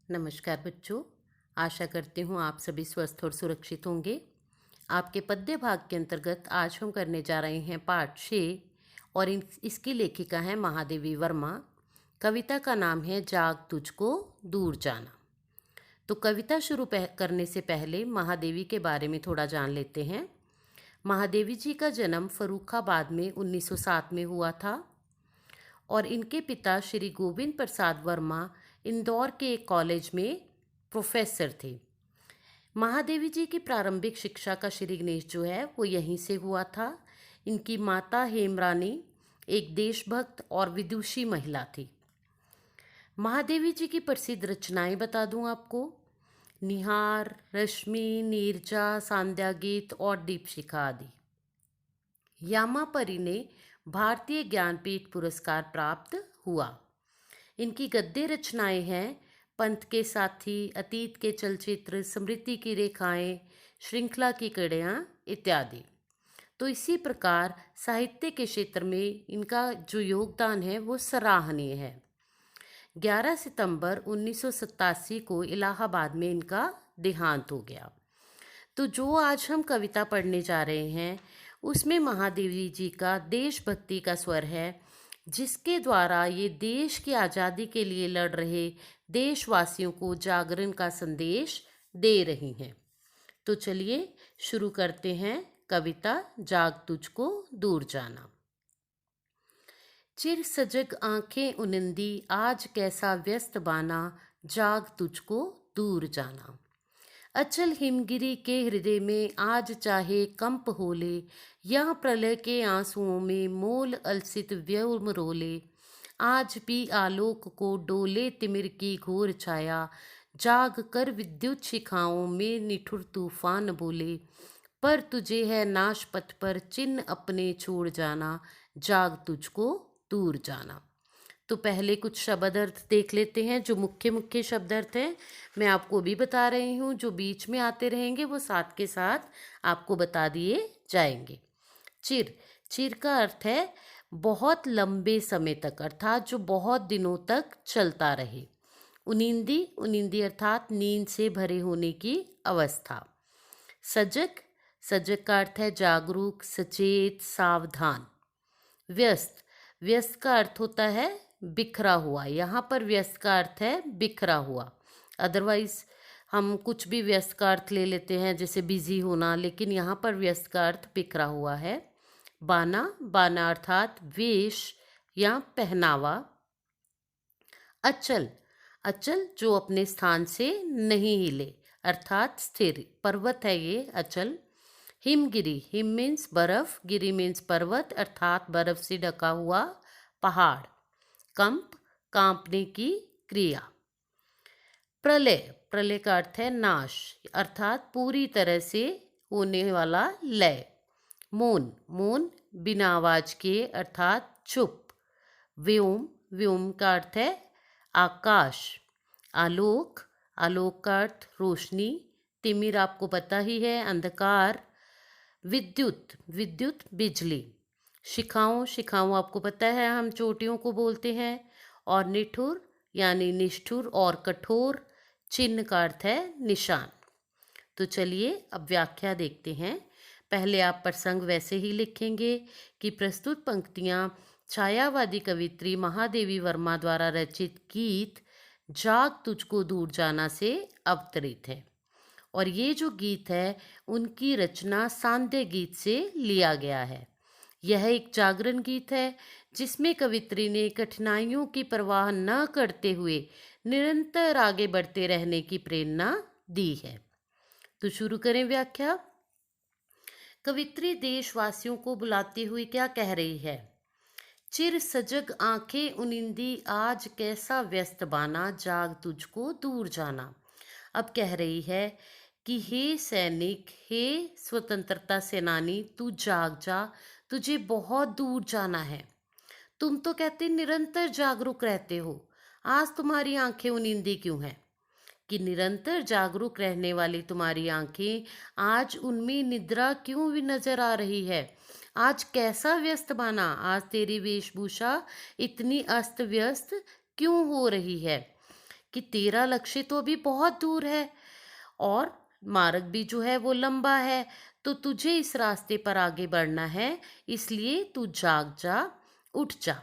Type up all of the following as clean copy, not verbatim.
नमस्कार बच्चों। आशा करती हूँ आप सभी स्वस्थ और सुरक्षित होंगे। आपके पद्य भाग के अंतर्गत आज हम करने जा रहे हैं पाठ 6 और इसकी लेखिका है महादेवी वर्मा। कविता का नाम है जाग तुझको दूर जाना। तो कविता शुरू करने से पहले महादेवी के बारे में थोड़ा जान लेते हैं। महादेवी जी का जन्म फर्रुखाबाद में 1907 में हुआ था और इनके पिता श्री गोविंद प्रसाद वर्मा इंदौर के एक कॉलेज में प्रोफेसर थे। महादेवी जी की प्रारंभिक शिक्षा का श्री गणेश जो है वो यहीं से हुआ था। इनकी माता हेमरानी एक देशभक्त और विदुषी महिला थी। महादेवी जी की प्रसिद्ध रचनाएं बता दूं आपको। निहार, रश्मि, नीरजा, सांध्या गीत और दीपशिखा आदि। यामापरी ने भारतीय ज्ञानपीठ पुरस्कार प्राप्त हुआ। इनकी गद्य रचनाएं हैं पंथ के साथी, अतीत के चलचित्र, स्मृति की रेखाएं, श्रृंखला की कड़ियाँ इत्यादि। तो इसी प्रकार साहित्य के क्षेत्र में इनका जो योगदान है वो सराहनीय है। 11 सितंबर 1987 को इलाहाबाद में इनका देहांत हो गया। तो जो आज हम कविता पढ़ने जा रहे हैं उसमें महादेवी जी का देशभक्ति का स्वर है, जिसके द्वारा ये देश की आज़ादी के लिए लड़ रहे देशवासियों को जागरण का संदेश दे रही हैं। तो चलिए शुरू करते हैं कविता जाग तुझको दूर जाना। चिर सजग आंखें उनिंदी आज कैसा व्यस्त बाना, जाग तुझको दूर जाना। अचल हिमगिरी के हृदय में आज चाहे कंप होले, यह प्रलय के आंसुओं में मोल अलसित व्योम रोले। आज भी आलोक को डोले तिमिर की घोर छाया, जाग कर विद्युत शिखाओं में निठुर तूफान बोले। पर तुझे है नाश पथ पर चिन्ह अपने छोड़ जाना, जाग तुझको दूर जाना। तो पहले कुछ शब्द अर्थ देख लेते हैं। जो मुख्य मुख्य शब्द अर्थ हैं मैं आपको भी बता रही हूँ, जो बीच में आते रहेंगे वो साथ के साथ आपको बता दिए जाएंगे। चिर, चिर का अर्थ है बहुत लंबे समय तक, अर्थात जो बहुत दिनों तक चलता रहे। उनिंदी, उनिंदी अर्थात नींद से भरे होने की अवस्था। सजग, सजग का अर्थ है जागरूक, सचेत, सावधान। व्यस्त, व्यस्त का अर्थ होता है बिखरा हुआ। यहाँ पर व्यस्त का अर्थ है बिखरा हुआ। अदरवाइज हम कुछ भी व्यस्त का अर्थ ले लेते हैं जैसे बिजी होना, लेकिन यहाँ पर व्यस्त का अर्थ बिखरा हुआ है। बाना, बाना अर्थात वेश या पहनावा। अचल, अचल जो अपने स्थान से नहीं हिले अर्थात स्थिर। पर्वत है ये अचल। हिमगिरी, हिम मीन्स बर्फ, गिरी मीन्स पर्वत अर्थात बर्फ से ढका हुआ पहाड़। कंप, कांपने की क्रिया। प्रलय, प्रलय का अर्थ है नाश अर्थात पूरी तरह से होने वाला लय। मौन, मौन बिना आवाज के अर्थात चुप। व्योम, व्योम का अर्थ है आकाश। आलोक, आलोक का अर्थ रोशनी। तिमिर आपको पता ही है अंधकार। विद्युत, विद्युत बिजली। शिखाओं, शिखाओं आपको पता है हम चोटियों को बोलते हैं। और निठुर यानी निष्ठुर और कठोर। चिन्ह का अर्थ है निशान। तो चलिए अब व्याख्या देखते हैं। पहले आप प्रसंग वैसे ही लिखेंगे कि प्रस्तुत पंक्तियाँ छायावादी कवित्री महादेवी वर्मा द्वारा रचित गीत जाग तुझको दूर जाना से अवतरित है। और ये जो गीत है उनकी रचना सांध्य गीत से लिया गया है। यह एक जागरण गीत है जिसमें कवित्री ने कठिनाइयों की परवाह न करते हुए निरंतर आगे बढ़ते रहने की प्रेरणा दी है। तो शुरू करें व्याख्या। कवित्री देशवासियों को बुलाती हुई क्या कह रही है। चिर सजग आंखें उनिंदी आज कैसा व्यस्त बाना, जाग तुझको दूर जाना। अब कह रही है कि हे सैनिक, हे स्वतंत्रता सेनानी, तू जाग जा, तुझे बहुत दूर जाना है। तुम तो कहते निरंतर जागरूक रहते हो, आज तुम्हारी आंखें उनिंदी क्यों है। कि निरंतर जागरूक रहने वाली तुम्हारी आंखें आज उनमें निद्रा क्यों भी नजर आ रही है। आज कैसा व्यस्त बाना, आज तेरी वेशभूषा इतनी अस्त व्यस्त क्यों हो रही है। कि तेरा लक्ष्य तो अभी बहुत दूर है और मार्ग भी जो है वो लंबा है, तो तुझे इस रास्ते पर आगे बढ़ना है, इसलिए तू जाग जा, उठ जा।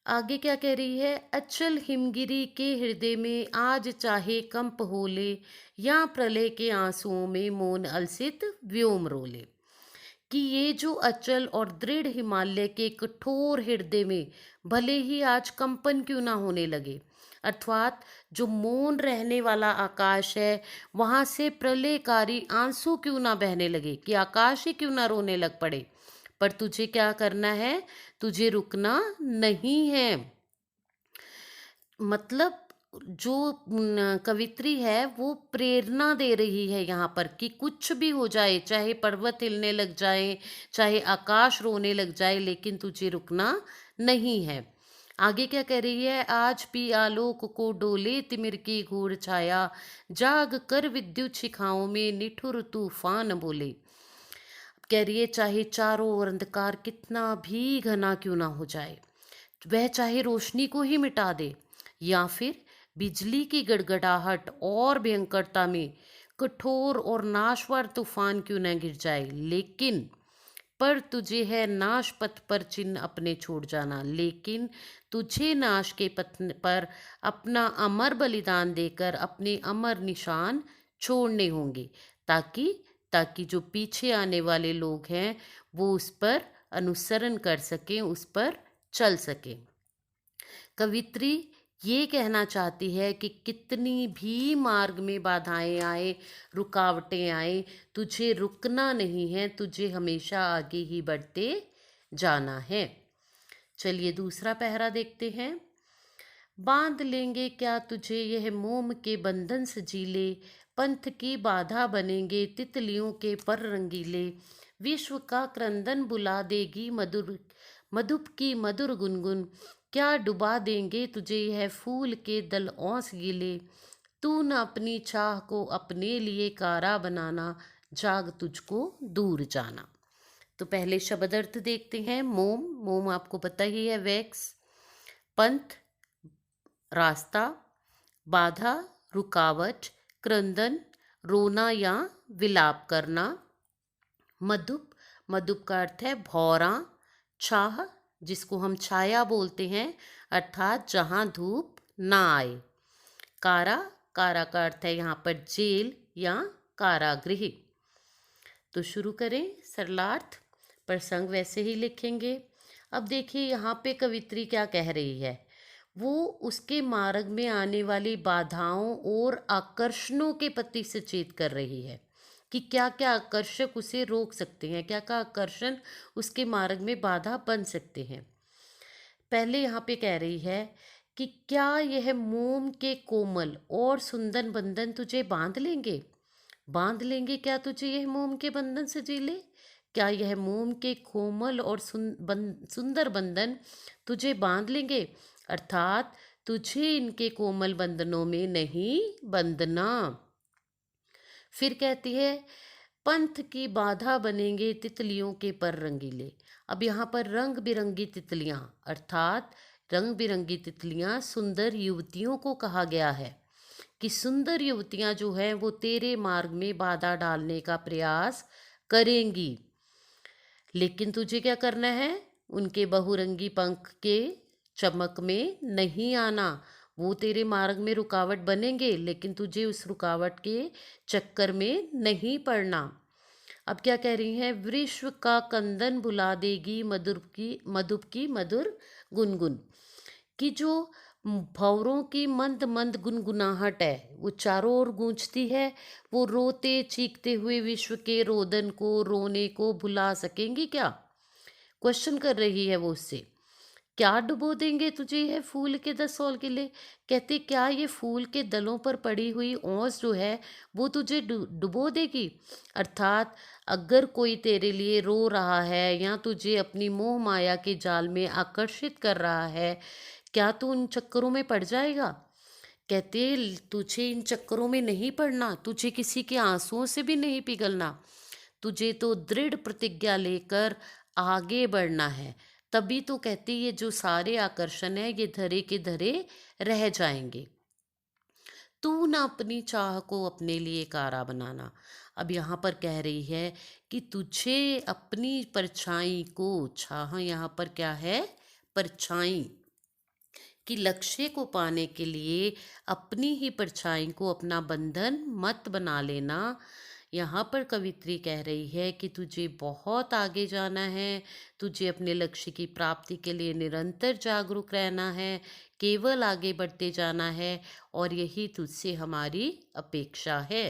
आगे क्या कह रही है? अचल हिमगिरी के हृदय में आज चाहे कंप हो ले, या प्रलय के आंसुओं में मौन अलसित व्योम रोले। कि ये जो अचल और दृढ़ हिमालय के कठोर हृदय में भले ही आज कंपन क्यों ना होने लगे, अर्थात जो मौन रहने वाला आकाश है वहां से प्रलयकारी आंसू क्यों ना बहने लगे, कि आकाश ही क्यों ना रोने लग पड़े, पर तुझे क्या करना है? तुझे रुकना नहीं है। मतलब जो कवित्री है वो प्रेरणा दे रही है यहाँ पर कि कुछ भी हो जाए, चाहे पर्वत हिलने लग जाए, चाहे आकाश रोने लग जाए, लेकिन तुझे रुकना नहीं है। आगे क्या कह रही है? आज भी आलोक को डोले तिमिर की घूर छाया, जाग कर विद्युत शिखाओं में निठुर तूफान बोले। कह रही है चाहे चारों ओर अंधकार कितना भी घना क्यों ना हो जाए, वह चाहे रोशनी को ही मिटा दे, या फिर बिजली की गड़गड़ाहट और भयंकरता में कठोर और नाशवार तूफान क्यों न गिर जाए, लेकिन पर तुझे है नाश पथ पर चिन्ह अपने छोड़ जाना, लेकिन तुझे नाश के पथ पर अपना अमर बलिदान देकर अपने अमर निशान छोड़ने होंगे, ताकि ताकि जो पीछे आने वाले लोग हैं वो उस पर अनुसरण कर सकें, उस पर चल सकें। कवित्री ये कहना चाहती है कि कितनी भी मार्ग में बाधाएं आए, रुकावटें आए, तुझे रुकना नहीं है, तुझे हमेशा आगे ही बढ़ते जाना है। चलिए दूसरा पहरा देखते हैं। बांध लेंगे क्या तुझे यह मोम के बंधन सजीले, पंथ की बाधा बनेंगे तितलियों के पर रंगीले, विश्व का क्रंदन बुला देगी मधुर मधुप की मधुर गुनगुन, क्या डुबा देंगे तुझे यह फूल के दल ओस गीले, तू न अपनी चाह को अपने लिए कारा बनाना, जाग तुझको दूर जाना। तो पहले शब्द अर्थ देखते हैं। मोम, मोम आपको पता ही है वैक्स। पंथ, रास्ता। बाधा, रुकावट। क्रंदन, रोना या विलाप करना। मधुप, मधुप का अर्थ है भौरा। छाह, जिसको हम छाया बोलते हैं, अर्थात जहाँ धूप ना आए। कारा, कारा का अर्थ है यहाँ पर जेल या कारागृह। तो शुरू करें। सरलार्थ, प्रसंग वैसे ही लिखेंगे। अब देखिए यहाँ पे कवित्री क्या कह रही है। वो उसके मार्ग में आने वाली बाधाओं और आकर्षणों के प्रति सचेत कर रही है कि क्या क्या आकर्षक उसे रोक सकते हैं, क्या क्या आकर्षण उसके मार्ग में बाधा बन सकते हैं। पहले यहाँ पे कह रही है कि क्या यह मोम के कोमल और सुंदर बंधन तुझे बांध लेंगे? बांध लेंगे क्या तुझे यह मोम के बंधन से जीले? क्या यह मोम के कोमल और सुंदर बंधन तुझे बांध लेंगे, अर्थात तुझे इनके कोमल बंधनों में नहीं बंधना। फिर कहती है पंथ की बाधा बनेंगे तितलियों के पर रंगीले। अब यहाँ पर रंग बिरंगी तितलियाँ, अर्थात रंग बिरंगी तितलियाँ सुंदर युवतियों को कहा गया है कि सुंदर युवतियाँ जो हैं वो तेरे मार्ग में बाधा डालने का प्रयास करेंगी, लेकिन तुझे क्या करना है? उनके बहुरंगी पंख के चमक में नहीं आना। वो तेरे मार्ग में रुकावट बनेंगे, लेकिन तुझे उस रुकावट के चक्कर में नहीं पड़ना। अब क्या कह रही हैं? विश्व का कंदन बुला देगी मधुप की मधुर गुनगुन। कि जो भंवरों की मंद मंद गुनगुनाहट है वो चारों ओर गूंजती है, वो रोते चीखते हुए विश्व के रोदन को, रोने को भुला सकेंगी क्या? क्वेश्चन कर रही है वो उससे। क्या डुबो देंगे तुझे यह फूल के 10 साल के लिए? कहते क्या ये फूल के दलों पर पड़ी हुई ओस जो है वो तुझे डुबो देगी? अर्थात अगर कोई तेरे लिए रो रहा है या तुझे अपनी मोह माया के जाल में आकर्षित कर रहा है, क्या तू उन चक्करों में पड़ जाएगा? कहते तुझे इन चक्करों में नहीं पड़ना, तुझे किसी के आंसुओं से भी नहीं पिघलना, तुझे तो दृढ़ प्रतिज्ञा लेकर आगे बढ़ना है। तभी तो कहती ये जो सारे आकर्षण है ये धरे के धरे रह जाएंगे। तू ना अपनी चाह को अपने लिए कारा बनाना। अब यहाँ पर कह रही है कि तुझे अपनी परछाई को, चाह यहाँ पर क्या है, परछाई, कि लक्ष्य को पाने के लिए अपनी ही परछाई को अपना बंधन मत बना लेना। यहाँ पर कवित्री कह रही है कि तुझे बहुत आगे जाना है, तुझे अपने लक्ष्य की प्राप्ति के लिए निरंतर जागरूक रहना है, केवल आगे बढ़ते जाना है, और यही तुझसे हमारी अपेक्षा है।